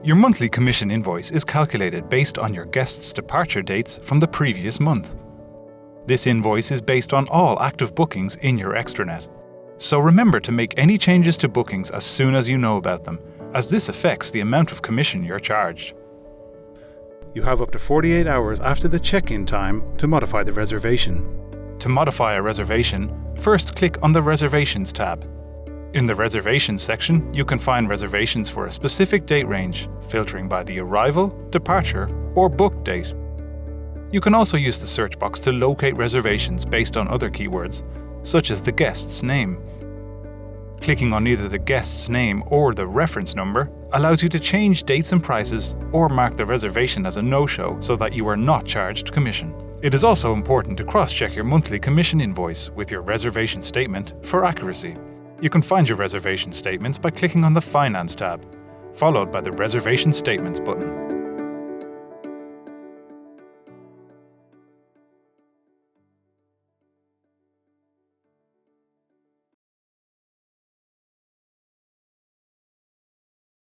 Your monthly commission invoice is calculated based on your guests' departure dates from the previous month. This invoice is based on all active bookings in your extranet. So remember to make any changes to bookings as soon as you know about them, as this affects the amount of commission you're charged. You have up to 48 hours after the check-in time to modify the reservation. To modify a reservation, first click on the Reservations tab. In the Reservations section, you can find reservations for a specific date range, filtering by the arrival, departure, or book date. You can also use the search box to locate reservations based on other keywords, such as the guest's name. Clicking on either the guest's name or the reference number allows you to change dates and prices or mark the reservation as a no-show so that you are not charged commission. It is also important to cross-check your monthly commission invoice with your reservation statement for accuracy. You can find your reservation statements by clicking on the Finance tab, followed by the Reservation Statements button.